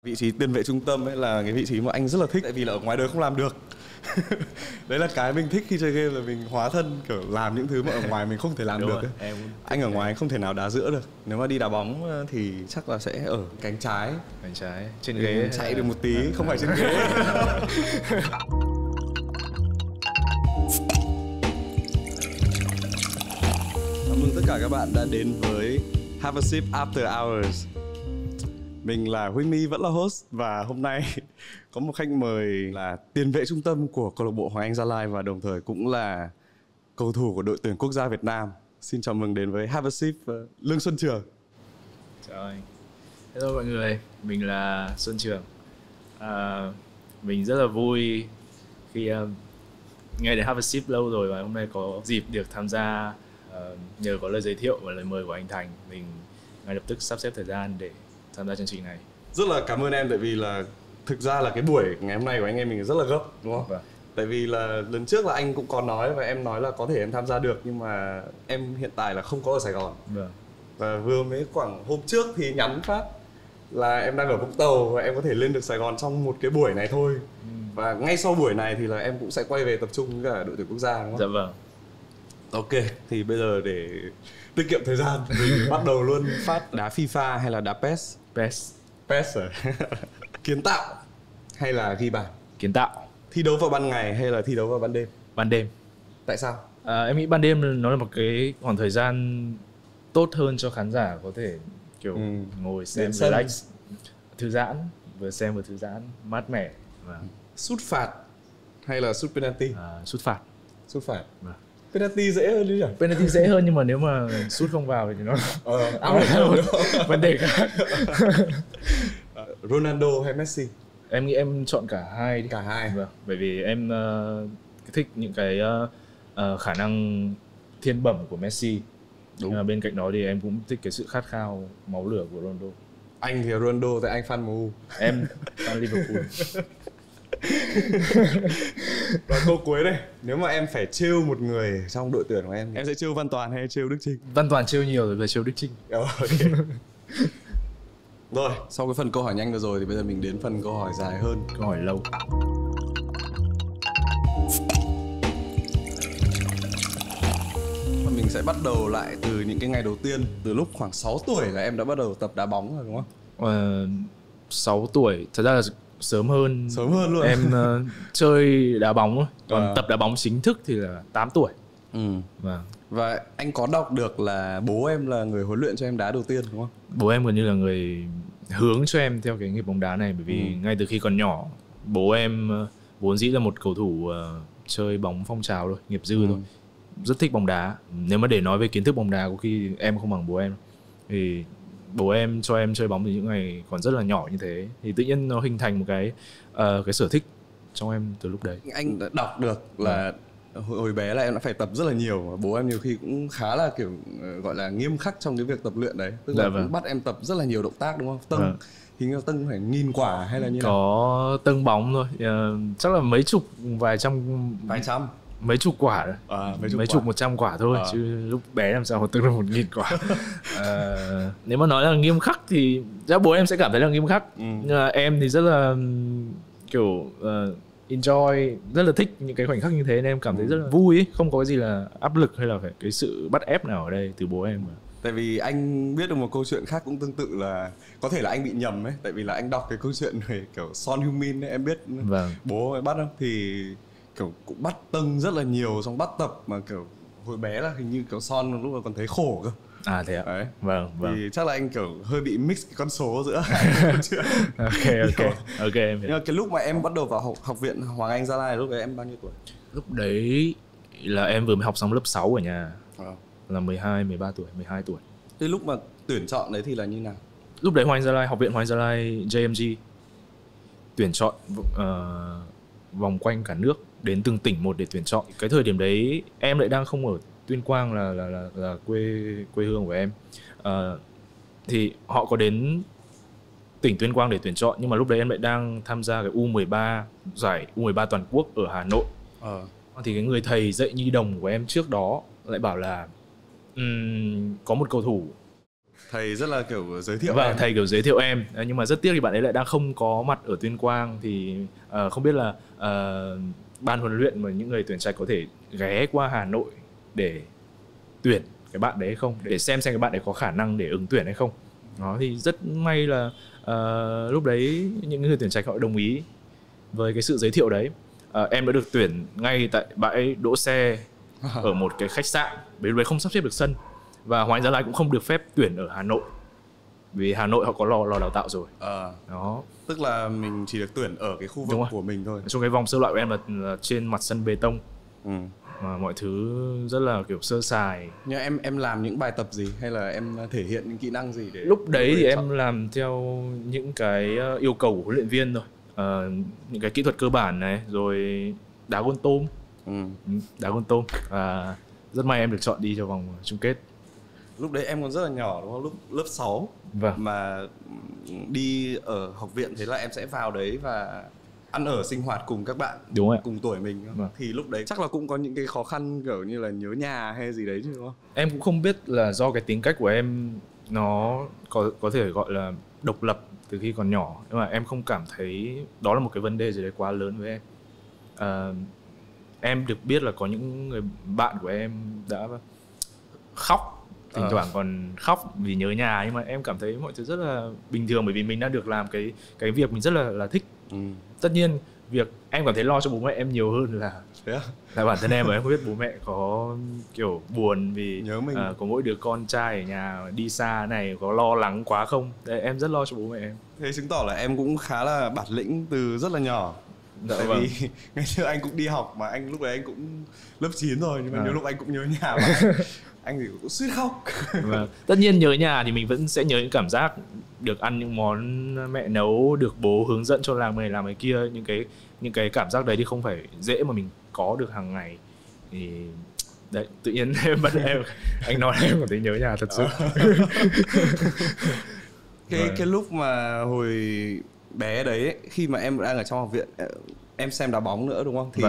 Vị trí tiền vệ trung tâm ấy là cái vị trí mà anh rất là thích, tại vì là ở ngoài đời không làm được. Đấy là cái mình thích khi chơi game, là mình hóa thân kiểu làm những thứ mà ở ngoài mình không thể làm được ấy. Anh ở ngoài anh không thể nào đá giữa được. Nếu mà đi đá bóng thì chắc là sẽ ở cánh trái trên ghế chạy được một tí, không phải trên ghế. Chào mừng tất cả các bạn đã đến với Have a Sip After Hours. Mình là Huy My, vẫn là host, và hôm nay có một khách mời là tiền vệ trung tâm của câu lạc bộ Hoàng Anh Gia Lai và đồng thời cũng là cầu thủ của đội tuyển quốc gia Việt Nam. Xin chào mừng đến với Have a Sip, Lương Xuân Trường. Chào anh. Hello mọi người, mình là Xuân Trường. Mình rất là vui khi nghe đến Have a Sip lâu rồi và hôm nay có dịp được tham gia, nhờ có lời giới thiệu và lời mời của anh Thành, mình ngay lập tức sắp xếp thời gian để tham gia chương trình này. Rất là cảm ơn em, tại vì là thực ra là cái buổi ngày hôm nay của anh em mình rất là gấp, đúng không? Vâng. Tại vì là lần trước là anh cũng có nói và em nói là có thể em tham gia được, nhưng mà em hiện tại là không có ở Sài Gòn. Vâng. Và vừa mới khoảng hôm trước thì nhắn phát là em đang ở Vũng Tàu và em có thể lên được Sài Gòn trong một cái buổi này thôi. Và ngay sau buổi này thì là em cũng sẽ quay về tập trung với cả đội tuyển quốc gia, đúng không? Dạ vâng. Ok, thì bây giờ để tiết kiệm thời gian mình bắt đầu luôn phát. Đá FIFA hay là đá PES? PES. PES rồi. Kiến tạo hay là ghi bàn? Kiến tạo. Thi đấu vào ban ngày hay là thi đấu vào ban đêm? Ban đêm. Tại sao? Em nghĩ ban đêm nó là một cái khoảng thời gian tốt hơn cho khán giả có thể kiểu ngồi xem relax, thư giãn, vừa xem vừa thư giãn, mát mẻ. Sút phạt hay là sút penalty? Sút phạt. Sút phạt. Penalty dễ hơn chứ nhỉ? Penalty dễ hơn, nhưng mà nếu mà sút không vào thì nó vấn đề khác. Ronaldo hay Messi? Em nghĩ em chọn cả hai đi. Cả hai. Vâng, bởi vì em thích những cái khả năng thiên bẩm của Messi. Đúng. Nhưng mà bên cạnh đó thì em cũng thích cái sự khát khao máu lửa của Ronaldo. Anh thì Ronaldo, tại anh fan MU. Em fan Liverpool. Và câu cuối đây, nếu mà em phải trêu một người trong đội tuyển của em sẽ trêu Văn Toàn hay trêu Đức Chinh? Văn Toàn trêu nhiều rồi, về trêu Đức Chinh. Okay. Rồi, sau cái phần câu hỏi nhanh vừa rồi thì bây giờ mình đến phần câu hỏi dài hơn. Câu hỏi lâu. Mình sẽ bắt đầu lại từ những cái ngày đầu tiên. Từ lúc khoảng 6 tuổi là em đã bắt đầu tập đá bóng rồi, đúng không? 6 tuổi, thật ra là sớm hơn. Sớm hơn luôn. Em chơi đá bóng, còn tập đá bóng chính thức thì là 8 tuổi. Và anh có đọc được là bố em là người huấn luyện cho em đá đầu tiên, đúng không? Bố em gần như là người hướng cho em theo cái nghiệp bóng đá này, bởi vì ngay từ khi còn nhỏ, bố em vốn dĩ là một cầu thủ chơi bóng phong trào thôi, nghiệp dư thôi, rất thích bóng đá. Nếu mà để nói về kiến thức bóng đá, có khi em không bằng bố em. Thì bố em cho em chơi bóng từ những ngày còn rất là nhỏ như thế, thì tự nhiên nó hình thành một cái sở thích trong em từ lúc đấy. Anh đã đọc được là hồi bé là em đã phải tập rất là nhiều. Bố em nhiều khi cũng khá là kiểu gọi là nghiêm khắc trong cái việc tập luyện đấy. Tức là cũng bắt em tập rất là nhiều động tác, đúng không? Tâng, hình như tâng phải 1000 quả hay là như nào? Có tâng bóng thôi, chắc là mấy chục, vài trăm. Mấy chục quả rồi. Mấy chục 100 quả thôi, chứ lúc bé làm sao tâng được 1000 quả. Nếu mà nói là nghiêm khắc thì chắc bố em sẽ cảm thấy là nghiêm khắc. Nhưng mà em thì rất là kiểu enjoy, rất là thích những cái khoảnh khắc như thế, nên em cảm thấy rất là vui ấy. Không có cái gì là áp lực hay là phải cái sự bắt ép nào ở đây từ bố em. Tại vì anh biết được một câu chuyện khác cũng tương tự, là có thể là anh bị nhầm ấy. Tại vì là anh đọc cái câu chuyện về kiểu Son Heung-min ấy, em biết bố ấy bắt không? Thì kiểu cũng bắt tâng rất là nhiều, xong bắt tập mà kiểu hồi bé là hình như kiểu Son lúc mà còn thấy khổ cơ. Thế ạ? Đấy. Vâng. Thì chắc là anh kiểu hơi bị mix cái con số giữa Ok em hiểu. Nhưng mà cái lúc mà em bắt đầu vào học viện Hoàng Anh Gia Lai, lúc đấy em bao nhiêu tuổi? Lúc đấy là em vừa mới học xong lớp 6 ở nhà. Là 13 tuổi, 12 tuổi. Thế lúc mà tuyển chọn đấy thì là như nào? Lúc đấy Hoàng Anh Gia Lai, học viện Hoàng Anh Gia Lai JMG tuyển chọn vòng quanh cả nước, đến từng tỉnh một để tuyển chọn. Cái thời điểm đấy em lại đang không ở Tuyên Quang là quê hương của em. Thì họ có đến tỉnh Tuyên Quang để tuyển chọn, nhưng mà lúc đấy em lại đang tham gia cái U13, giải U13 toàn quốc ở Hà Nội. Thì cái người thầy dạy nhi đồng của em trước đó lại bảo là có một cầu thủ Thầy rất là kiểu giới thiệu vâng, em. Thầy kiểu giới thiệu em, nhưng mà rất tiếc thì bạn ấy lại đang không có mặt ở Tuyên Quang. Thì không biết là ban huấn luyện và những người tuyển trạch có thể ghé qua Hà Nội để tuyển cái bạn đấy hay không, để xem cái bạn đấy có khả năng để ứng tuyển hay không. Đó, thì rất may là lúc đấy những người tuyển trạch họ đồng ý với cái sự giới thiệu đấy. Em đã được tuyển ngay tại bãi đỗ xe ở một cái khách sạn, bởi vì không sắp xếp được sân, và Hoàng Anh Gia Lai cũng không được phép tuyển ở Hà Nội vì Hà Nội họ có lò đào tạo rồi. Đó, tức là mình chỉ được tuyển ở cái khu vực của mình thôi. Trong cái vòng sơ loại của em là trên mặt sân bê tông. Mà mọi thứ rất là kiểu sơ sài. Nhưng em làm những bài tập gì hay là em thể hiện những kỹ năng gì để lúc đấy thì em làm theo những cái yêu cầu của huấn luyện viên thôi. Những cái kỹ thuật cơ bản này, rồi đá gôn tôm. Đá gôn tôm, và rất may em được chọn đi cho vòng chung kết. Lúc đấy em còn rất là nhỏ đúng không? Lúc lớp 6. Vâng. Mà đi ở học viện thế là em sẽ vào đấy và ăn ở sinh hoạt cùng các bạn cùng tuổi mình. Vâng. Thì lúc đấy chắc là cũng có những cái khó khăn kiểu như là nhớ nhà hay gì đấy chứ đúng không? Em cũng không biết là do cái tính cách của em nó có thể gọi là độc lập từ khi còn nhỏ, nhưng mà em không cảm thấy đó là một cái vấn đề gì đấy quá lớn với em. Em được biết là có những người bạn của em đã khóc, thỉnh thoảng còn khóc vì nhớ nhà, nhưng mà em cảm thấy mọi thứ rất là bình thường, bởi vì mình đã được làm cái việc mình rất là thích. Tất nhiên việc em cảm thấy lo cho bố mẹ em nhiều hơn là bản thân em, và em không biết bố mẹ có kiểu buồn vì có mỗi đứa con trai ở nhà đi xa này, có lo lắng quá không. Đấy, em rất lo cho bố mẹ em. Thế chứng tỏ là em cũng khá là bản lĩnh từ rất là nhỏ. Tại vì ngày xưa anh cũng đi học mà anh lúc đấy anh cũng lớp 9 rồi, nhưng mà nhiều lúc anh cũng nhớ nhà mà anh thì cũng suýt khóc. Tất nhiên nhớ nhà thì mình vẫn sẽ nhớ những cảm giác được ăn những món mẹ nấu, được bố hướng dẫn cho làm này làm cái kia, những cái cảm giác đấy thì không phải dễ mà mình có được hàng ngày. Thì đấy, tự nhiên em anh nói em còn thấy nhớ nhà thật sự. Cái lúc mà hồi bé đấy, khi mà em đang ở trong học viện, em xem đá bóng nữa đúng không? Thì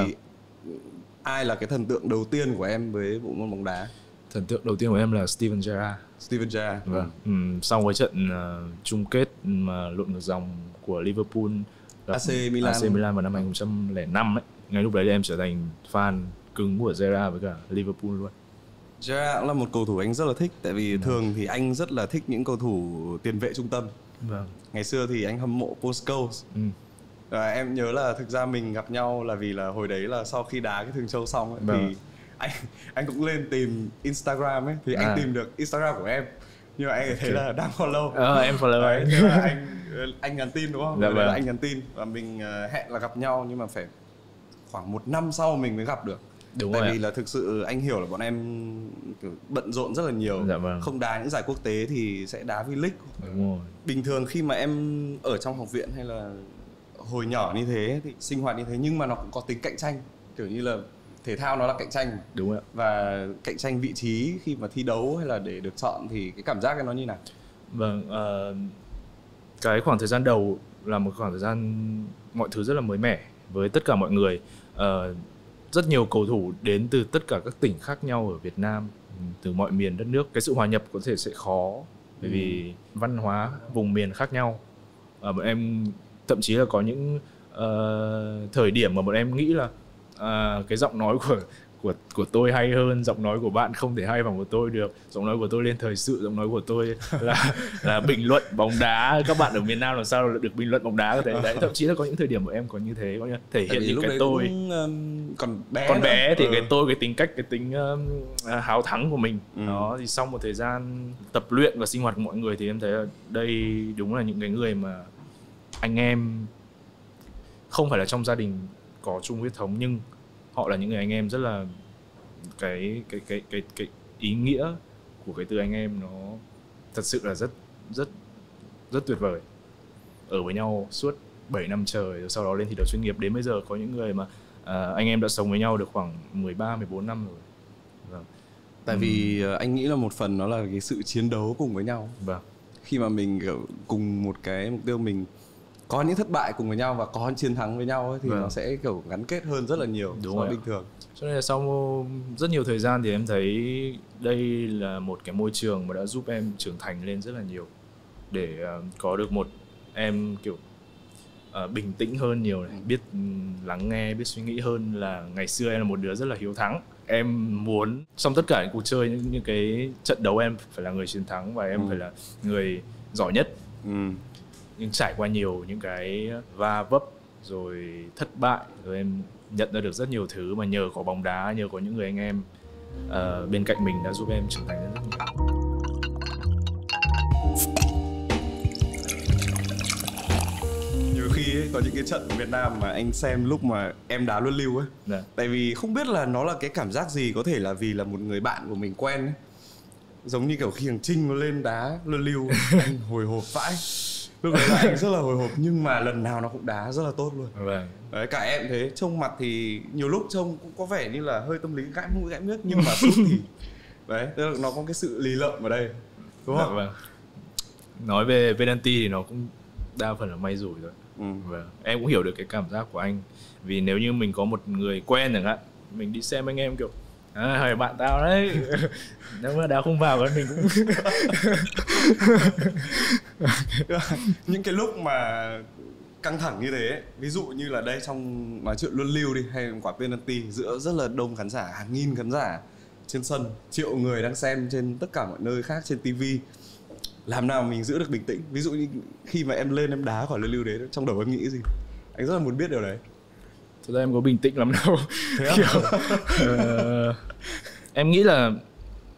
ai là cái thần tượng đầu tiên của em với bộ môn bóng đá? Thần tượng đầu tiên của em là Steven Gerrard. Vâng. Sau cái trận chung kết mà lội ngược dòng của Liverpool, AC Milan vào năm 2005 ấy. Ngay lúc đấy em trở thành fan cứng của Gerrard với cả Liverpool luôn. Gerrard cũng là một cầu thủ anh rất là thích, tại vì thường thì anh rất là thích những cầu thủ tiền vệ trung tâm. Ngày xưa thì anh hâm mộ Paul Scholes. Em nhớ là thực ra mình gặp nhau là vì là hồi đấy là sau khi đá cái Thường Châu xong ấy, thì anh cũng lên tìm Instagram ấy, thì anh tìm được Instagram của em, nhưng mà anh thấy là đang follow. Em follow ấy. Thế là anh nhắn tin đúng không? Là anh nhắn tin và mình hẹn là gặp nhau, nhưng mà phải khoảng 1 năm sau mình mới gặp được. Tại vì là thực sự anh hiểu là bọn em kiểu bận rộn rất là nhiều. Không đá những giải quốc tế thì sẽ đá V-League. Bình thường khi mà em ở trong học viện hay là hồi nhỏ như thế thì sinh hoạt như thế, nhưng mà nó cũng có tính cạnh tranh, kiểu như là thể thao nó là cạnh tranh. Và cạnh tranh vị trí khi mà thi đấu hay là để được chọn, thì cái cảm giác cái nó như nào? Cái khoảng thời gian đầu là một khoảng thời gian mọi thứ rất là mới mẻ với tất cả mọi người. Rất nhiều cầu thủ đến từ tất cả các tỉnh khác nhau ở Việt Nam, từ mọi miền đất nước. Cái sự hòa nhập có thể sẽ khó, bởi vì văn hóa vùng miền khác nhau. Bọn em thậm chí là có những thời điểm mà bọn em nghĩ là cái giọng nói của tôi hay hơn, giọng nói của bạn không thể hay bằng của tôi được, giọng nói của tôi lên thời sự, giọng nói của tôi là bình luận bóng đá, các bạn ở miền Nam làm sao được bình luận bóng đá có thể. Đấy, thậm chí là có những thời điểm của em có như thế, có như thể hiện những cái tôi còn bé thì cái tôi, cái tính cách, cái tính háo thắng của mình. Đó, thì sau một thời gian tập luyện và sinh hoạt của mọi người thì em thấy là đây đúng là những cái người mà anh em không phải là trong gia đình có chung huyết thống, nhưng họ là những người anh em rất là cái ý nghĩa của cái từ anh em nó thật sự là rất tuyệt vời. Ở với nhau suốt 7 năm trời, rồi sau đó lên thi đấu chuyên nghiệp, đến bây giờ có những người mà anh em đã sống với nhau được khoảng 13-14 năm rồi. Tại vì anh nghĩ là một phần nó là cái sự chiến đấu cùng với nhau. Khi mà mình kiểu cùng một cái mục tiêu, mình có những thất bại cùng với nhau và có những chiến thắng với nhau ấy, thì nó sẽ kiểu gắn kết hơn rất là nhiều so với bình thường. Cho nên là sau rất nhiều thời gian thì em thấy đây là một cái môi trường mà đã giúp em trưởng thành lên rất là nhiều, để có được một em kiểu bình tĩnh hơn nhiều này, biết lắng nghe, biết suy nghĩ hơn là ngày xưa em là một đứa rất là hiếu thắng. Em muốn trong tất cả những cuộc chơi, những cái trận đấu em phải là người chiến thắng và em phải là người giỏi nhất. Nhưng trải qua nhiều những cái va vấp rồi thất bại, rồi em nhận ra được rất nhiều thứ mà nhờ có bóng đá, nhờ có những người anh em bên cạnh mình đã giúp em trưởng thành rất nhiều. Nhiều khi ấy, có những cái trận Việt Nam mà anh xem lúc mà em đá luân lưu ấy. Tại vì không biết là nó là cái cảm giác gì, có thể là vì là một người bạn của mình quen ấy. Giống như kiểu khi thằng Trinh nó lên đá luân lưu, anh hồi hộp vãi. Lúc đấy là anh rất là hồi hộp, nhưng mà lần nào nó cũng đá rất là tốt luôn. Đấy, cả em thế, trông mặt thì nhiều lúc trông cũng có vẻ như là hơi tâm lý gãi mũi gãi miết, nhưng mà sút thì đấy, tức là nó có cái sự lì lợm ở đây, đúng không? Nói về penalty thì nó cũng đa phần là may rủi rồi. Em cũng hiểu được cái cảm giác của anh, vì nếu như mình có một người quen chẳng hạn, mình đi xem anh em kiểu hỏi bạn tao đấy, nếu mà đá không vào thì mình cũng những cái lúc mà căng thẳng như thế ấy, ví dụ như là đây trong nói chuyện luân lưu đi, hay quả penalty giữa rất là đông khán giả, hàng nghìn khán giả trên sân, triệu người đang xem trên tất cả mọi nơi khác trên tivi, làm nào mình giữ được bình tĩnh? Ví dụ như khi mà em lên em đá quả luân lưu đấy, trong đầu em nghĩ gì? Anh rất là muốn biết điều đấy. Thực ra em có bình tĩnh lắm đâu. Kiểu, em nghĩ là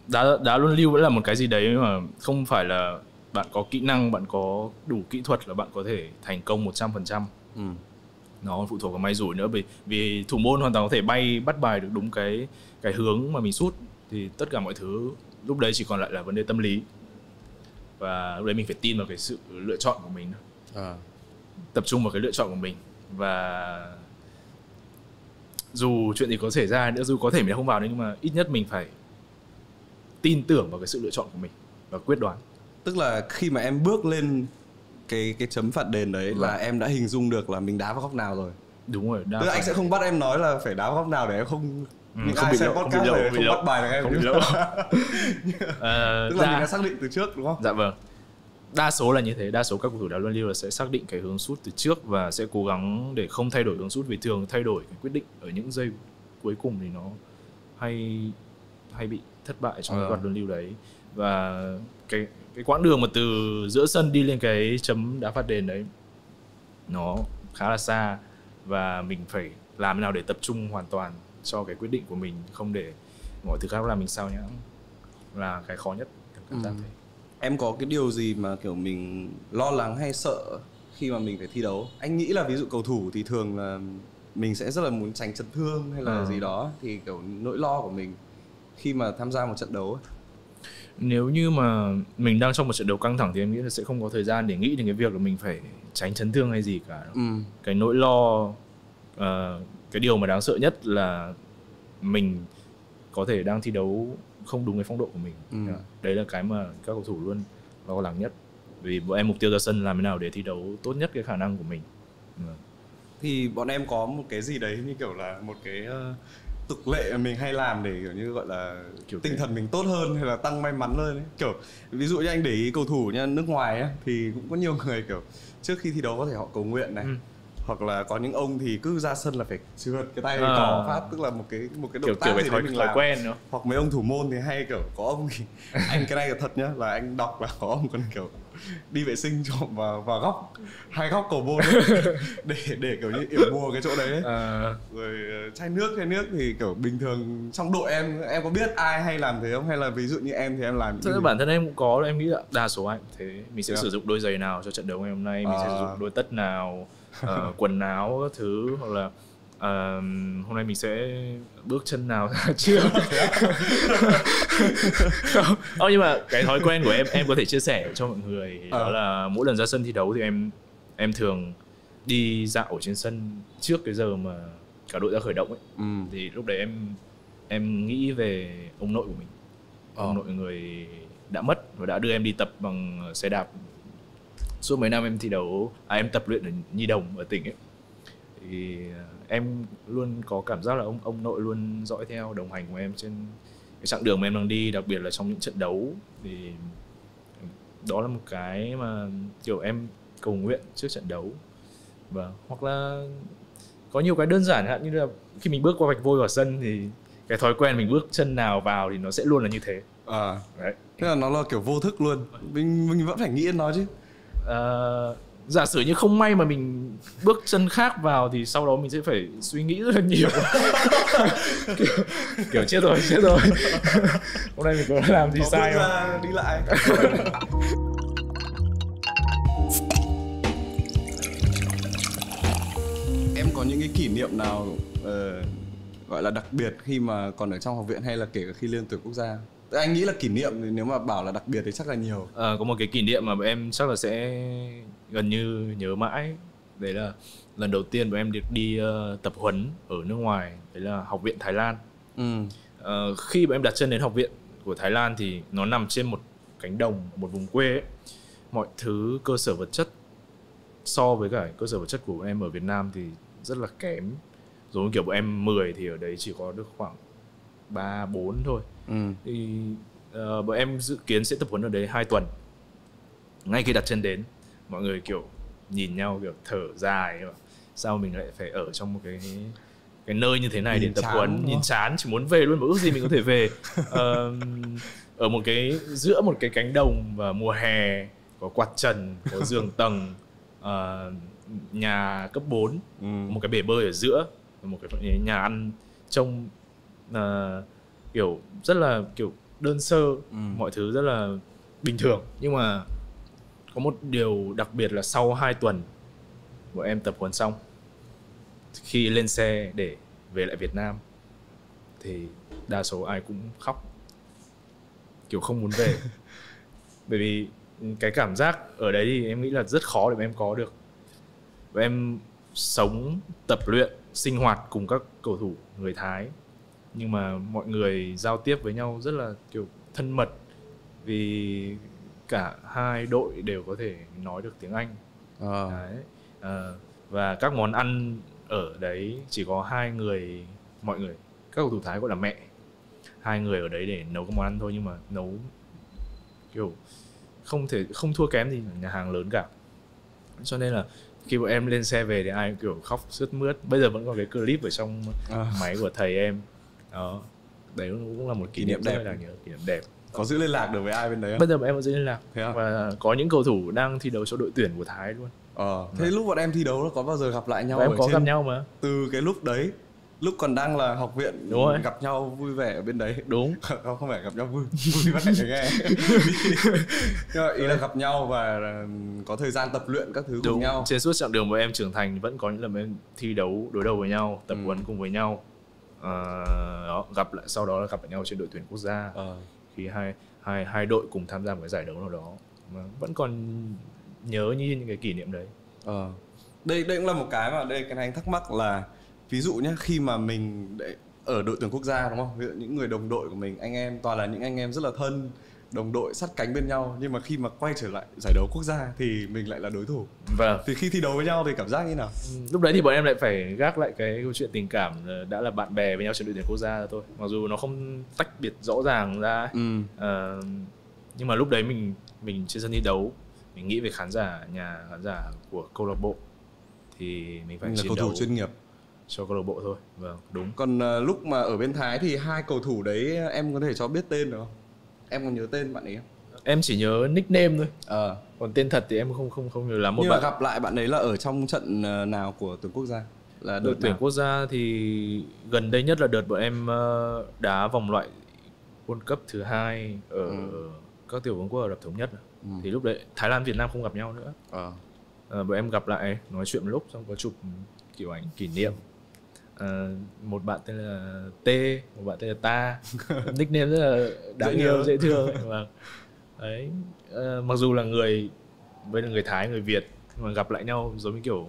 đá luân lưu vẫn là một cái gì đấy mà không phải là bạn có kỹ năng, bạn có đủ kỹ thuật là bạn có thể thành công 100%. Nó phụ thuộc vào may rủi nữa, vì thủ môn hoàn toàn có thể bắt bài được đúng cái hướng mà mình sút, thì tất cả mọi thứ lúc đấy chỉ còn lại là vấn đề tâm lý, và lúc đấy mình phải tin vào cái sự lựa chọn của mình, tập trung vào cái lựa chọn của mình, và dù chuyện gì có xảy ra nữa, dù có thể mình không vào đấy, nhưng mà ít nhất mình phải tin tưởng vào cái sự lựa chọn của mình và quyết đoán. Tức là khi mà em bước lên cái chấm phạt đền đấy là em đã hình dung được là mình đá vào góc nào rồi. Đúng rồi. Tức là anh sẽ không bắt em nói là phải đá vào góc nào để em không những ai xem podcast này không bắt bài được em. Không bị lỗ. Tức là mình đã xác định từ trước, đúng không? Dạ vâng. Đa số là như thế, đa số các cầu thủ đá luân lưu là sẽ xác định cái hướng sút từ trước và sẽ cố gắng để không thay đổi hướng sút, vì thường thay đổi cái quyết định ở những giây cuối cùng thì nó hay bị thất bại trong cái quả luân lưu đấy. Và cái quãng đường mà từ giữa sân đi lên cái chấm đá phạt đền đấy nó khá là xa, và mình phải làm thế nào để tập trung hoàn toàn cho cái quyết định của mình, không để mọi thứ khác làm mình sao nhãng, là cái khó nhất. Cảm giác thế. Em có cái điều gì mà kiểu mình lo lắng hay sợ khi mà mình phải thi đấu? Anh nghĩ là ví dụ cầu thủ thì thường là mình sẽ rất là muốn tránh chấn thương hay là gì đó, thì kiểu nỗi lo của mình khi mà tham gia một trận đấu ấy. Nếu như mà mình đang trong một trận đấu căng thẳng thì em nghĩ là sẽ không có thời gian để nghĩ đến cái việc là mình phải tránh chấn thương hay gì cả. Cái nỗi lo, cái điều mà đáng sợ nhất là mình có thể đang thi đấu không đúng cái phong độ của mình. Đấy là cái mà các cầu thủ luôn lo lắng nhất, vì bọn em mục tiêu ra sân làm thế nào để thi đấu tốt nhất cái khả năng của mình. Thì bọn em có một cái gì đấy như kiểu là một cái tục lệ mà mình hay làm để kiểu như gọi là kiểu tinh thần mình tốt hơn hay là tăng may mắn lên ấy. Kiểu ví dụ như anh để ý cầu thủ nha, nước ngoài ấy, thì cũng có nhiều người kiểu trước khi thi đấu có thể họ cầu nguyện này, hoặc là có những ông thì cứ ra sân là phải trượt cái tay cỏ phát, tức là một cái động tác gì đấy mình làm quen nữa. Hoặc mấy ông thủ môn thì hay kiểu có ông thì anh cái này là thật nhá, là anh đọc là có ông còn kiểu đi vệ sinh trộm vào góc, hai góc cầu môn để kiểu như yểm bùa cái chỗ đấy ấy. Rồi chai nước thì kiểu bình thường trong đội em có biết ai hay làm thế không, hay là ví dụ như em thì em làm thực ra bản thân em cũng có, em nghĩ là đa số anh thế. Mình sẽ sử dụng đôi giày nào cho trận đấu ngày hôm nay, mình sẽ sử dụng đôi tất nào, quần áo các thứ, hoặc là hôm nay mình sẽ bước chân nào ra trước. Nhưng mà cái thói quen của em có thể chia sẻ cho mọi người, đó là mỗi lần ra sân thi đấu thì em thường đi dạo ở trên sân trước cái giờ mà cả đội ra khởi động ấy. Thì lúc đấy em nghĩ về ông nội của mình, ông nội người đã mất và đã đưa em đi tập bằng xe đạp suốt mấy năm em thi đấu, em tập luyện ở Nhi Đồng ở tỉnh ấy, thì em luôn có cảm giác là ông nội luôn dõi theo, đồng hành của em trên cái chặng đường mà em đang đi, đặc biệt là trong những trận đấu. Thì đó là một cái mà kiểu em cầu nguyện trước trận đấu. Và hoặc là có nhiều cái đơn giản hạn như là khi mình bước qua vạch vôi vào sân thì cái thói quen mình bước chân nào vào thì nó sẽ luôn là như thế. Đấy. Thế là nó là kiểu vô thức luôn. Mình vẫn phải nghĩ đến nó chứ. Giả sử như không may mà mình bước chân khác vào thì sau đó mình sẽ phải suy nghĩ rất là nhiều. kiểu chết rồi. Hôm nay mình có làm gì sai không? Đi lại. Em có những cái kỷ niệm nào gọi là đặc biệt khi mà còn ở trong học viện hay là kể cả khi lên tuyển quốc gia? Anh nghĩ là kỷ niệm thì nếu mà bảo là đặc biệt thì chắc là nhiều. Có một cái kỷ niệm mà em chắc là sẽ gần như nhớ mãi. Đấy là lần đầu tiên bọn em được đi tập huấn ở nước ngoài. Đấy là Học viện Thái Lan. Khi bọn em đặt chân đến Học viện của Thái Lan thì nó nằm trên một cánh đồng, một vùng quê ấy. Mọi thứ cơ sở vật chất so với cả cơ sở vật chất của bọn em ở Việt Nam thì rất là kém. Giống như kiểu bọn em 10 thì ở đấy chỉ có được khoảng 3-4 thôi. Thì bọn em dự kiến sẽ tập huấn ở đấy 2 tuần. Ngay khi đặt chân đến, mọi người kiểu nhìn nhau kiểu thở dài, sao mình lại phải ở trong một cái nơi như thế này để tập huấn, nhìn chán, chỉ muốn về luôn, mà ước gì mình có thể về. Ở một cái giữa một cái cánh đồng và mùa hè, có quạt trần, có giường tầng, nhà cấp 4, một cái bể bơi ở giữa, một cái nhà ăn trông kiểu rất là kiểu đơn sơ, mọi thứ rất là bình thường. Nhưng mà có một điều đặc biệt là sau 2 tuần bọn em tập huấn xong, khi lên xe để về lại Việt Nam thì đa số ai cũng khóc, kiểu không muốn về. Bởi vì cái cảm giác ở đấy thì em nghĩ là rất khó để em có được. Và em sống, tập luyện, sinh hoạt cùng các cầu thủ người Thái, nhưng mà mọi người giao tiếp với nhau rất là kiểu thân mật, vì cả hai đội đều có thể nói được tiếng Anh. Đấy. Và các món ăn ở đấy chỉ có 2 người, mọi người, các cầu thủ Thái gọi là mẹ, 2 người ở đấy để nấu các món ăn thôi, nhưng mà nấu kiểu không thua kém gì nhà hàng lớn cả. Cho nên là khi bọn em lên xe về thì ai cũng kiểu khóc sướt mướt. Bây giờ vẫn có cái clip ở trong máy của thầy em. Đó, đấy cũng là một kỷ niệm rất là nhớ, kỷ niệm đẹp. Có giữ liên lạc được với ai bên đấy không? Bây giờ bọn em vẫn giữ liên lạc. Và có những cầu thủ đang thi đấu cho đội tuyển của Thái luôn. Thế lúc bọn em thi đấu có bao giờ gặp lại nhau? Và em có gặp nhau mà. Từ cái lúc đấy, lúc còn đang là học viện, gặp nhau vui vẻ ở bên đấy. Đúng. Không phải gặp nhau vui vẻ nghe. Nhưng mà ý là gặp nhau và có thời gian tập luyện các thứ cùng nhau. Trên suốt chặng đường bọn em trưởng thành vẫn có những lần em thi đấu đối đầu với nhau, tập huấn cùng với nhau. Đó, gặp lại, sau đó là gặp lại nhau trên đội tuyển quốc gia. Khi hai đội cùng tham gia một cái giải đấu nào đó, mà vẫn còn nhớ như những cái kỷ niệm đấy. Đây cũng là một cái mà cái này anh thắc mắc là, ví dụ nhé, khi mà mình ở đội tuyển quốc gia đúng không, ví dụ những người đồng đội của mình, anh em toàn là những anh em rất là thân, đồng đội sát cánh bên nhau, nhưng mà khi mà quay trở lại giải đấu quốc gia thì mình lại là đối thủ. Thì khi thi đấu với nhau thì cảm giác như nào? Lúc đấy thì bọn em lại phải gác lại cái câu chuyện tình cảm, đã là bạn bè với nhau trên đội tuyển quốc gia thôi, mặc dù nó không tách biệt rõ ràng ra. Nhưng mà lúc đấy mình trên sân thi đấu, mình nghĩ về khán giả của câu lạc bộ thì mình phải chiến đấu cầu thủ chuyên nghiệp cho câu lạc bộ thôi. Vâng, đúng. Còn lúc mà ở bên Thái thì 2 cầu thủ đấy em có thể cho biết tên được không? Em còn nhớ tên bạn ấy không? Em chỉ nhớ nickname thôi. Còn tên thật thì em không nhớ lắm. Nhưng mà gặp lại bạn ấy là ở trong trận nào của tuyển quốc gia? Là đội tuyển quốc gia thì gần đây nhất là đợt bọn em đá vòng loại World Cup thứ 2 ở các tiểu vương quốc Ả Rập Thống Nhất. Thì lúc đấy Thái Lan Việt Nam không gặp nhau nữa. Bọn em gặp lại, nói chuyện một lúc, xong có chụp kiểu ảnh kỷ niệm. Một bạn tên là T, một bạn tên là Ta. Nickname rất là đáng yêu, dễ thương. Đấy. Mặc dù là người Thái, người Việt, nhưng mà gặp lại nhau giống như kiểu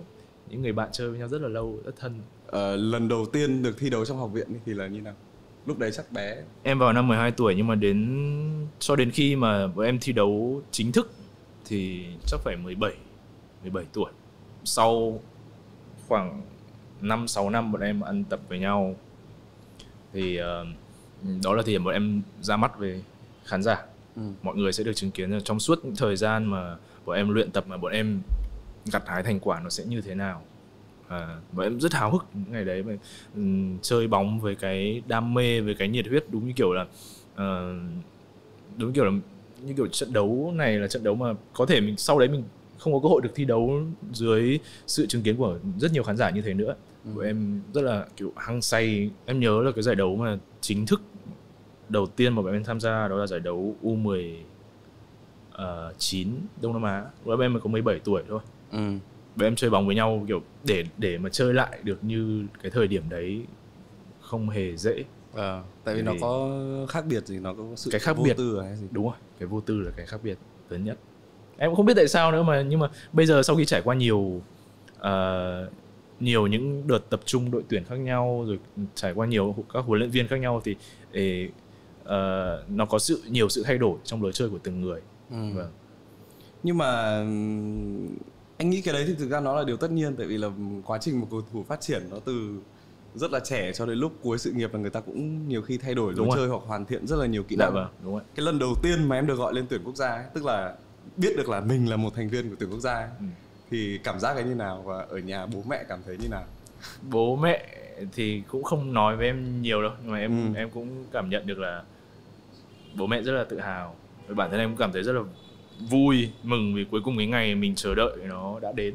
những người bạn chơi với nhau rất là lâu, rất thân. Lần đầu tiên được thi đấu trong học viện thì là như nào? Lúc đấy chắc bé. Em vào năm 12 tuổi, nhưng mà cho đến khi mà bọn em thi đấu chính thức thì chắc phải 17 tuổi. Sau khoảng 5-6 năm bọn em ăn tập với nhau thì đó là thời điểm bọn em ra mắt với khán giả. Mọi người sẽ được chứng kiến trong suốt thời gian mà bọn em luyện tập, mà bọn em gặt hái thành quả nó sẽ như thế nào. Bọn em rất háo hức ngày đấy mà, chơi bóng với cái đam mê, với cái nhiệt huyết, đúng như kiểu là như kiểu trận đấu này là trận đấu mà có thể mình sau đấy mình không có cơ hội được thi đấu dưới sự chứng kiến của rất nhiều khán giả như thế nữa. Bọn em rất là kiểu hăng say. Em nhớ là cái giải đấu mà chính thức đầu tiên mà bọn em tham gia đó là giải đấu U19 Đông Nam Á. Bọn em mới có 17 tuổi thôi. Bọn em chơi bóng với nhau kiểu để mà chơi lại được như cái thời điểm đấy không hề dễ. Tại vì nó có khác biệt gì, nó có sự cái khác vô biệt tư hay gì? Đúng rồi, cái vô tư là cái khác biệt lớn nhất. Em cũng không biết tại sao nữa nhưng mà bây giờ sau khi trải qua nhiều những đợt tập trung đội tuyển khác nhau, rồi trải qua nhiều các huấn luyện viên khác nhau thì nó có nhiều sự thay đổi trong lối chơi của từng người. Vâng. Nhưng mà anh nghĩ cái đấy thì thực ra nó là điều tất nhiên, tại vì là quá trình một cầu thủ phát triển nó từ rất là trẻ cho đến lúc cuối sự nghiệp là người ta cũng nhiều khi thay đổi lối chơi hoặc hoàn thiện rất là nhiều kỹ năng. Vâng, đúng rồi. Cái lần đầu tiên mà em được gọi lên tuyển quốc gia ấy, tức là biết được là mình là một thành viên của tuyển quốc gia ấy, thì cảm giác cái như nào, và ở nhà bố mẹ cảm thấy như nào? Bố mẹ thì cũng không nói với em nhiều đâu, nhưng mà em cũng cảm nhận được là bố mẹ rất là tự hào. Và bản thân em cũng cảm thấy rất là vui, mừng vì cuối cùng cái ngày mình chờ đợi nó đã đến.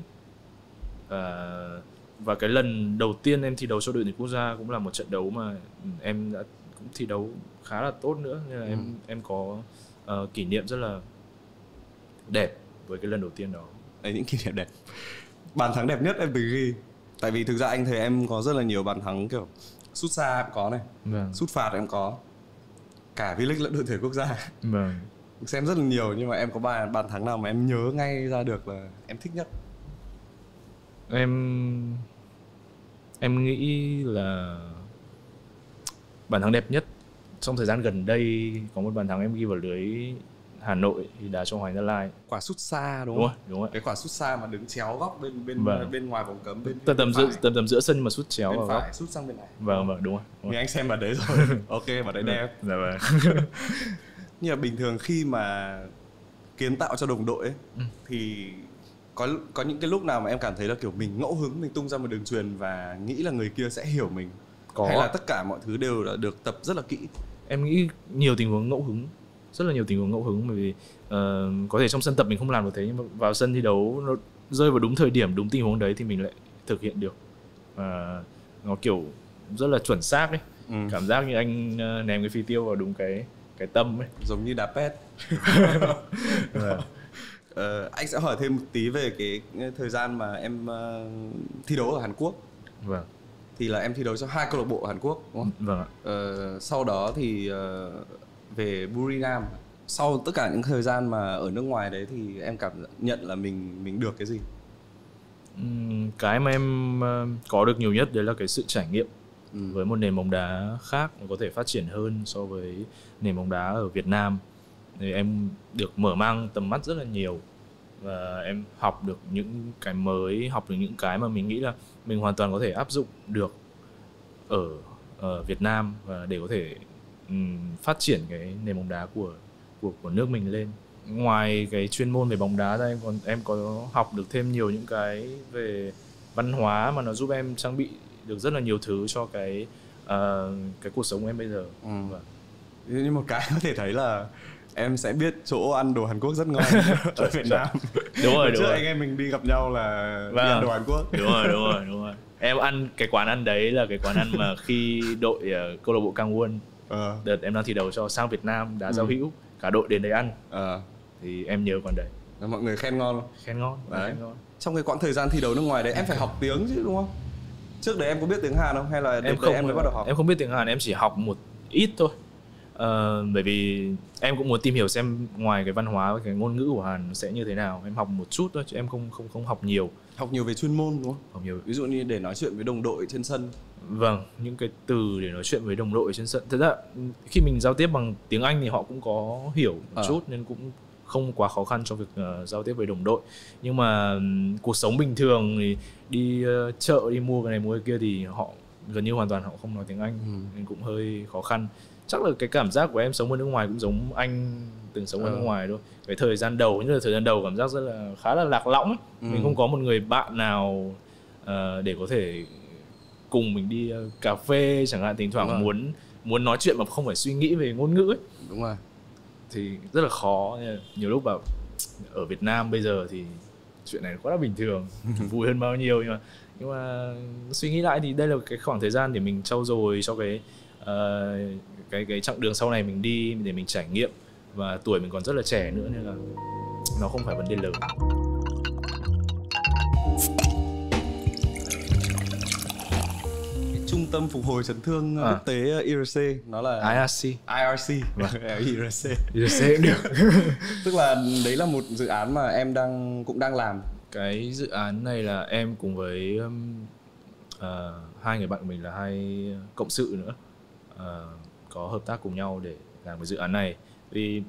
Và cái lần đầu tiên em thi đấu cho đội tuyển quốc gia cũng là một trận đấu mà em đã cũng thi đấu khá là tốt nữa, nên là em có kỷ niệm rất là đẹp với cái lần đầu tiên đó. Đấy, những kỷ niệm đẹp. Bàn thắng đẹp nhất em từng ghi, tại vì thực ra anh thấy em có rất là nhiều bàn thắng kiểu sút xa em có này, sút phạt em có, cả V-League lẫn đội tuyển quốc gia. Xem rất là nhiều, nhưng mà em có bàn thắng nào mà em nhớ ngay ra được là em thích nhất? Em nghĩ là bàn thắng đẹp nhất trong thời gian gần đây có một bàn thắng em ghi vào lưới Hà Nội thì đá cho Hoàng Gia Lai. Quả sút xa đúng không? Đúng rồi. Cái quả sút xa mà đứng chéo góc bên ngoài vòng cấm, tầm giữa sân mà sút chéo bên vào phải, góc. sút sang bên này. Vâng, đúng rồi. Vì anh xem vào đấy rồi. Ok, vào đấy đẹp. Dạ vâng. Nhưng mà bình thường khi mà kiến tạo cho đồng đội ấy, thì có những cái lúc nào mà em cảm thấy là kiểu mình ngẫu hứng, mình tung ra một đường truyền và nghĩ là người kia sẽ hiểu mình? Hay là tất cả mọi thứ đều đã được tập rất là kỹ? Em nghĩ nhiều tình huống ngẫu hứng, rất là nhiều tình huống ngẫu hứng, bởi vì có thể trong sân tập mình không làm được thế, nhưng mà vào sân thi đấu nó rơi vào đúng thời điểm, đúng tình huống đấy thì mình lại thực hiện được. Nó kiểu rất là chuẩn xác ấy. Cảm giác như anh ném cái phi tiêu vào đúng cái tâm ấy, giống như đá pet. Anh sẽ hỏi thêm một tí về cái thời gian mà em thi đấu ở Hàn Quốc. Vâng. Thì là em thi đấu cho 2 câu lạc bộ ở Hàn Quốc, đúng không? Vâng ạ. Sau đó thì về Burinam. Sau tất cả những thời gian mà ở nước ngoài đấy thì em cảm nhận là mình được cái gì? Cái mà em có được nhiều nhất đấy là cái sự trải nghiệm với một nền bóng đá khác, có thể phát triển hơn so với nền bóng đá ở Việt Nam. Thì em được mở mang tầm mắt rất là nhiều, và em học được những cái mới, học được những cái mà mình nghĩ là mình hoàn toàn có thể áp dụng được ở Việt Nam, và để có thể phát triển cái nền bóng đá của nước mình lên. Ngoài cái chuyên môn về bóng đá ra, em có học được thêm nhiều những cái về văn hóa mà nó giúp em trang bị được rất là nhiều thứ cho cái cuộc sống của em bây giờ. Nhưng một cái có thể thấy là em sẽ biết chỗ ăn đồ Hàn Quốc rất ngon ở Việt Nam. Đúng rồi. Trước anh em mình đi gặp nhau là đi ăn đồ Hàn Quốc. Đúng rồi. Em ăn cái quán ăn đấy là cái quán ăn mà khi đội câu lạc bộ Kangwon đợt em đang thi đấu cho sang Việt Nam đá giao hữu, cả đội đến đấy ăn. Thì em nhớ quán đấy. Mọi người khen ngon không? Khen ngon. Trong cái quãng thời gian thi đấu nước ngoài đấy em phải học tiếng chứ đúng không? Trước đấy em có biết tiếng Hàn không, hay là em mới bắt đầu học? Em không biết tiếng Hàn, em chỉ học một ít thôi. Bởi vì em cũng muốn tìm hiểu xem ngoài cái văn hóa và cái ngôn ngữ của Hàn sẽ như thế nào. Em học một chút thôi chứ em không học nhiều. Học nhiều về chuyên môn đúng không? Học nhiều. Ví dụ như để nói chuyện với đồng đội trên sân. Vâng, những cái từ để nói chuyện với đồng đội trên sân. Thật ra khi mình giao tiếp bằng tiếng Anh thì họ cũng có hiểu một chút, nên cũng không quá khó khăn trong việc giao tiếp với đồng đội. Nhưng mà cuộc sống bình thường thì đi chợ, đi mua cái này mua cái kia thì họ gần như hoàn toàn họ không nói tiếng Anh, nên cũng hơi khó khăn. Chắc là cái cảm giác của em sống ở nước ngoài cũng giống anh từng sống ở nước ngoài thôi. Cái thời gian đầu, như là thời gian đầu cảm giác rất là khá là lạc lõng ấy. Mình không có một người bạn nào để có thể cùng mình đi cà phê chẳng hạn, thỉnh thoảng muốn nói chuyện mà không phải suy nghĩ về ngôn ngữ ấy. Đúng rồi. Thì rất là khó. Nhiều lúc bảo ở Việt Nam bây giờ thì chuyện này quá là bình thường, vui hơn bao nhiêu, nhưng mà suy nghĩ lại thì đây là cái khoảng thời gian để mình trau dồi cho cái chặng đường sau này mình đi, để mình trải nghiệm, và tuổi mình còn rất là trẻ nữa nên là nó không phải vấn đề lớn. Trung tâm phục hồi chấn thương quốc tế IRC, nó là IRC. IRC cũng được. Tức là đấy là một dự án mà em cũng đang làm. Cái dự án này là em cùng với hai người bạn của mình là hai cộng sự nữa, có hợp tác cùng nhau để làm cái dự án này. Vì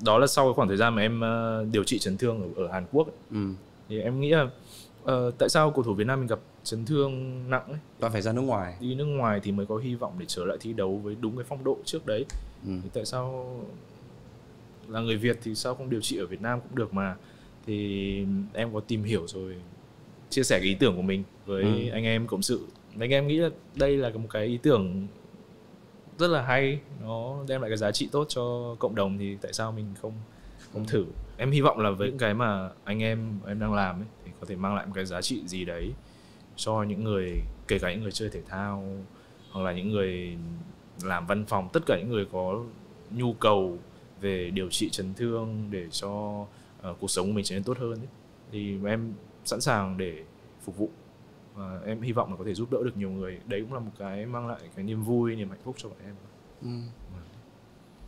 đó là sau cái khoảng thời gian mà em điều trị chấn thương ở Hàn Quốc ấy. Thì em nghĩ là tại sao cầu thủ Việt Nam mình gặp chấn thương nặng ấy, toàn phải ra nước ngoài. Đi nước ngoài thì mới có hy vọng để trở lại thi đấu với đúng cái phong độ trước đấy. Thì tại sao là người Việt thì sao không điều trị ở Việt Nam cũng được mà. Thì em có tìm hiểu rồi chia sẻ cái ý tưởng của mình với anh em cộng sự. Anh em nghĩ là đây là một cái ý tưởng rất là hay, nó đem lại cái giá trị tốt cho cộng đồng, thì tại sao mình không thử. Em hy vọng là với những cái mà anh em đang làm ấy, thì có thể mang lại một cái giá trị gì đấy cho những người, kể cả những người chơi thể thao hoặc là những người làm văn phòng, tất cả những người có nhu cầu về điều trị chấn thương để cho cuộc sống của mình trở nên tốt hơn ấy. Thì em sẵn sàng để phục vụ, và em hy vọng là có thể giúp đỡ được nhiều người. Đấy cũng là một cái mang lại cái niềm vui, niềm hạnh phúc cho bọn em.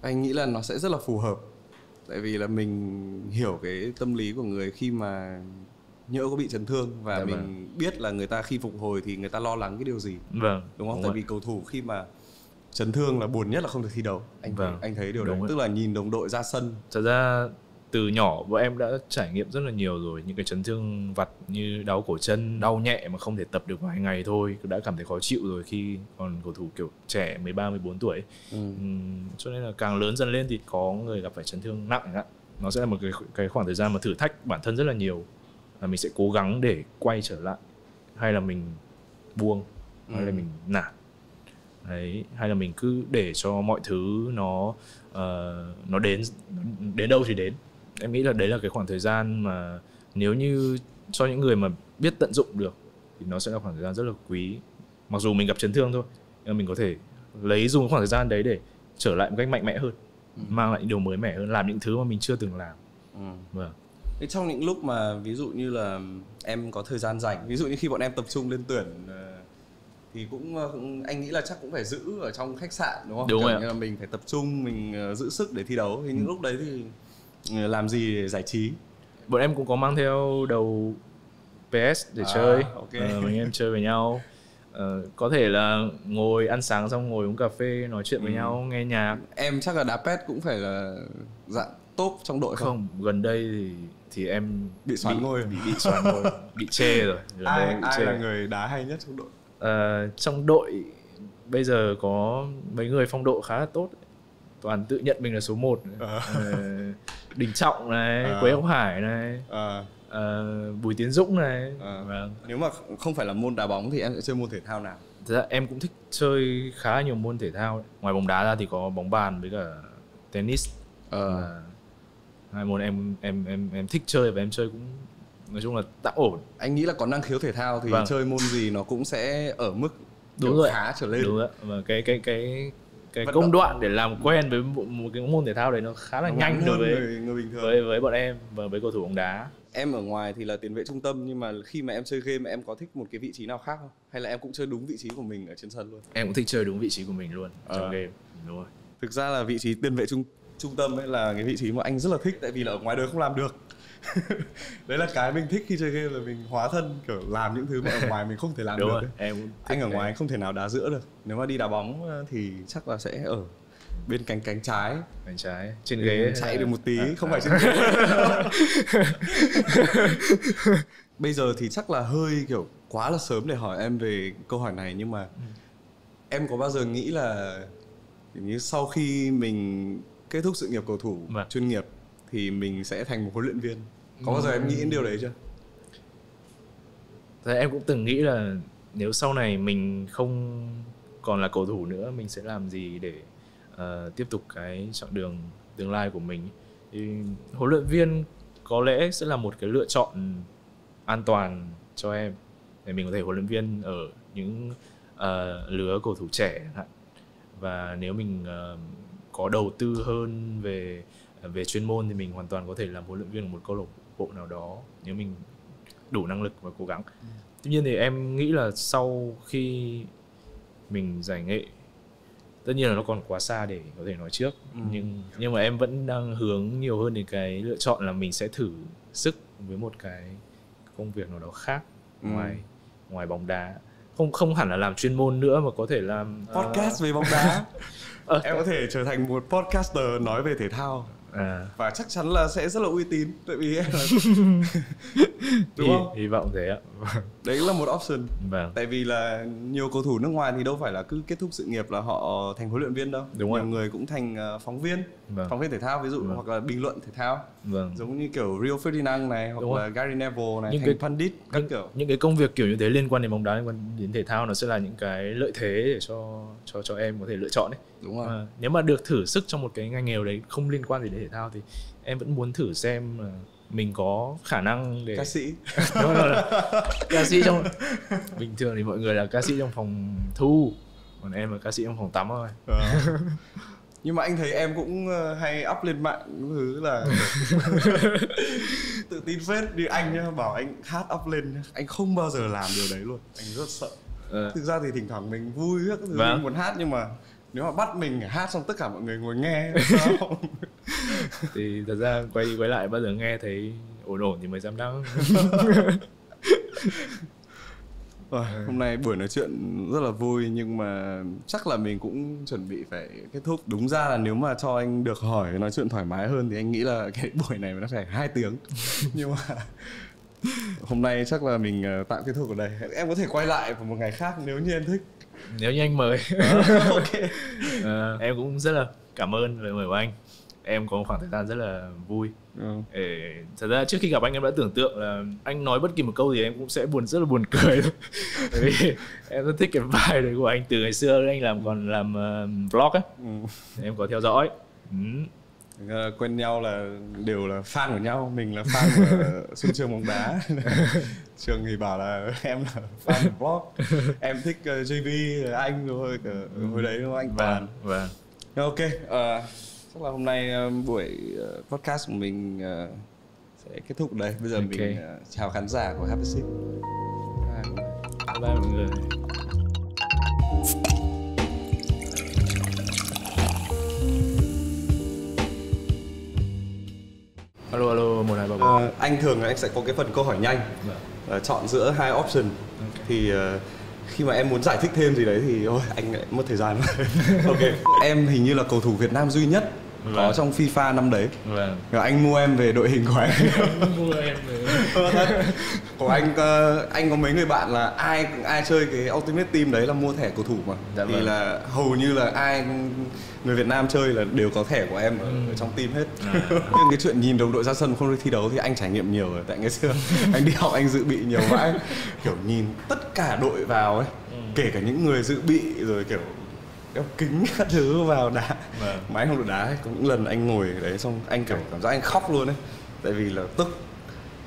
Anh nghĩ là nó sẽ rất là phù hợp, tại vì là mình hiểu cái tâm lý của người khi mà nhỡ có bị chấn thương, và mình biết là người ta khi phục hồi thì người ta lo lắng cái điều gì. Đúng không? Tại vì cầu thủ khi mà chấn thương là buồn nhất là không được thi đấu. Anh thấy điều đấy. Tức là nhìn đồng đội ra sân. Thật ra từ nhỏ bọn em đã trải nghiệm rất là nhiều rồi. Những cái chấn thương vặt như đau cổ chân, đau nhẹ mà không thể tập được vài ngày thôi, đã cảm thấy khó chịu rồi khi còn cầu thủ kiểu trẻ 13, 14 tuổi. Cho nên là càng lớn dần lên thì có người gặp phải chấn thương nặng. Nó sẽ là một cái khoảng thời gian mà thử thách bản thân rất là nhiều. Là mình sẽ cố gắng để quay trở lại, hay là mình buông, hay là mình nản. Đấy, hay là mình cứ để cho mọi thứ nó đến đâu thì đến. Em nghĩ là đấy là cái khoảng thời gian mà nếu như cho những người mà biết tận dụng được thì nó sẽ là khoảng thời gian rất là quý. Mặc dù mình gặp chấn thương thôi, nhưng mà mình có thể dùng khoảng thời gian đấy để trở lại một cách mạnh mẽ hơn, mang lại những điều mới mẻ hơn, làm những thứ mà mình chưa từng làm. Trong những lúc mà ví dụ như là em có thời gian rảnh, ví dụ như khi bọn em tập trung lên tuyển thì cũng anh nghĩ là chắc cũng phải giữ ở trong khách sạn, đúng không? Đúng rồi. Như là mình phải tập trung, mình giữ sức để thi đấu. Thì những lúc đấy thì làm gì để giải trí? Bọn em cũng có mang theo đầu PS để chơi. Mấy em chơi với nhau. Có thể là ngồi ăn sáng xong ngồi uống cà phê nói chuyện với nhau, nghe nhạc. Em chắc là đá PES cũng phải là dạng top trong đội không? Gần đây thì em bị xoắn ngôi, bị xoắn ngôi, bị chê rồi. Ai là người đá hay nhất trong đội? Trong đội bây giờ có mấy người phong độ khá là tốt, toàn tự nhận mình là số 1. Đình Trọng này, Quế Ngọc Hải này, Bùi Tiến Dũng này. Nếu mà không phải là môn đá bóng thì em sẽ chơi môn thể thao nào? Thật ra em cũng thích chơi khá nhiều môn thể thao. Ngoài bóng đá ra thì có bóng bàn với cả tennis. Hai môn em thích chơi và em chơi cũng nói chung là tạm ổn. Anh nghĩ là có năng khiếu thể thao thì chơi môn gì nó cũng sẽ ở mức khá trở lên. Đúng rồi. Và cái công đoạn để làm quen với một cái môn thể thao đấy nó khá là nhanh đối với người bình thường, với bọn em và với cầu thủ bóng đá. Em ở ngoài thì là tiền vệ trung tâm, nhưng mà khi mà em chơi game em có thích một cái vị trí nào khác không? Hay là em cũng chơi đúng vị trí của mình ở trên sân luôn? Em cũng thích chơi đúng vị trí của mình luôn trong game. Đúng rồi. Thực ra là vị trí tiền vệ trung tâm ấy là cái vị trí mà anh rất là thích, tại vì là ở ngoài đời không làm được. Đấy là cái mình thích khi chơi game, là mình hóa thân kiểu làm những thứ mà ở ngoài mình không thể làm được. Em anh ở ngoài anh không thể nào đá giữa được. Nếu mà đi đá bóng thì chắc là sẽ ở bên cánh trái trên ghế chạy được một tí, không phải trên ghế. Bây giờ thì chắc là hơi kiểu quá là sớm để hỏi em về câu hỏi này, nhưng mà em có bao giờ nghĩ là như sau khi mình kết thúc sự nghiệp cầu thủ chuyên nghiệp thì mình sẽ thành một huấn luyện viên? Có bao giờ em nghĩ đến điều đấy chưa? Thế em cũng từng nghĩ là nếu sau này mình không còn là cầu thủ nữa, mình sẽ làm gì để tiếp tục cái chặng đường tương lai của mình. Thì huấn luyện viên có lẽ sẽ là một cái lựa chọn an toàn cho em, để mình có thể huấn luyện viên ở những lứa cầu thủ trẻ. Và nếu mình có đầu tư hơn về chuyên môn thì mình hoàn toàn có thể làm huấn luyện viên của một câu lạc bộ nào đó nếu mình đủ năng lực và cố gắng. Tuy nhiên thì em nghĩ là sau khi mình giải nghệ, tất nhiên là nó còn quá xa để có thể nói trước, nhưng mà em vẫn đang hướng nhiều hơn đến cái lựa chọn là mình sẽ thử sức với một cái công việc nào đó khác ngoài bóng đá. Không hẳn là làm chuyên môn nữa, mà có thể làm podcast về bóng đá. Em có thể trở thành một podcaster nói về thể thao. Và chắc chắn là sẽ rất là uy tín, tại vì em là đúng không? Hy vọng thế ạ. Đấy là một option. Tại vì là nhiều cầu thủ nước ngoài thì đâu phải là cứ kết thúc sự nghiệp là họ thành huấn luyện viên đâu. Nhiều người cũng thành phóng viên thể thao ví dụ, hoặc là bình luận thể thao. Giống như kiểu Rio Ferdinand này, hoặc là Gary Neville này, thành pundit các kiểu. Những cái công việc kiểu như thế liên quan đến bóng đá, liên quan đến thể thao, nó sẽ là những cái lợi thế để cho em có thể lựa chọn đấy. Đúng rồi. Nếu mà được thử sức trong một cái ngành nghề đấy không liên quan gì đến thể thao thì em vẫn muốn thử xem là mình có khả năng để ca sĩ. Đúng rồi. Ca sĩ trong bình thường thì mọi người là ca sĩ trong phòng thu, còn em là ca sĩ trong phòng tắm thôi. Nhưng mà anh thấy em cũng hay up lên mạng thứ là tự tin phết. Như anh nhá, bảo anh hát up lên nhá, anh không bao giờ làm điều đấy luôn, anh rất sợ. Thực ra thì thỉnh thoảng mình vui các thứ mình muốn hát, nhưng mà nếu mà bắt mình hát xong tất cả mọi người ngồi nghe thì thật ra quay đi quay lại bao giờ nghe thấy ổn thì mới dám đăng. Hôm nay buổi nói chuyện rất là vui, nhưng mà chắc là mình cũng chuẩn bị phải kết thúc. Đúng ra là nếu mà cho anh được hỏi nói chuyện thoải mái hơn thì anh nghĩ là cái buổi này nó phải 2 tiếng. Nhưng mà hôm nay chắc là mình tạm kết thúc ở đây. Em có thể quay lại vào một ngày khác nếu như em thích. Nếu như anh mời. Ok. Em cũng rất là cảm ơn lời mời của anh. Em có một khoảng thời gian rất là vui. Thật ra trước khi gặp anh em đã tưởng tượng là anh nói bất kỳ một câu gì em cũng sẽ rất là buồn cười thôi. Bởi vì em rất thích cái vibe đấy của anh từ ngày xưa anh còn làm vlog á. Em có theo dõi. Quen nhau là đều là fan của nhau. Mình là fan của Xuân Trường bóng đá. Trường thì bảo là em là fan của vlog. Em thích JV là anh rồi. Hồi đấy đúng không anh Toàn? Vâng. Ok, chắc là hôm nay buổi podcast của mình sẽ kết thúc ở đây. Bây giờ mình chào khán giả của Have a Sip. Bye bye mọi người. Alo, 1, 2, 3, 4. Anh thường anh sẽ có cái phần câu hỏi nhanh, chọn giữa 2 option. Thì khi mà em muốn giải thích thêm gì đấy thì anh lại mất thời gian. Ok, em hình như là cầu thủ Việt Nam duy nhất có trong FIFA năm đấy. Rồi anh mua em về đội hình của anh. Mua em về. Của anh có mấy người bạn là ai chơi cái Ultimate Team đấy là mua thẻ cầu thủ mà. Thì là hầu như là ai người Việt Nam chơi là đều có thẻ của em ở trong team hết. Nhưng cái chuyện nhìn đồng đội ra sân không được thi đấu thì anh trải nghiệm nhiều rồi. Tại ngày xưa anh đi học anh dự bị nhiều vãi, kiểu nhìn tất cả đội vào ấy, kể cả những người dự bị rồi kiểu đeo kính các thứ vào đá. Mà anh không được đá ấy. Có những lần anh ngồi ở đấy xong anh kiểu cảm giác anh khóc luôn ấy, tại vì là tức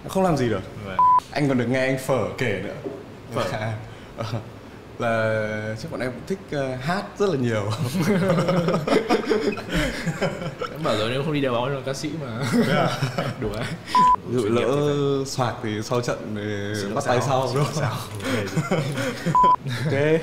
không làm gì được. Anh còn được nghe anh Phở kể nữa. Là chắc bọn em cũng thích hát rất là nhiều. Em bảo rồi nếu không đi đá bóng là ca sĩ mà. Đùa ấy. Ví dụ lỡ soạt thì sau trận thì bắt tay sau đúng không? Ok.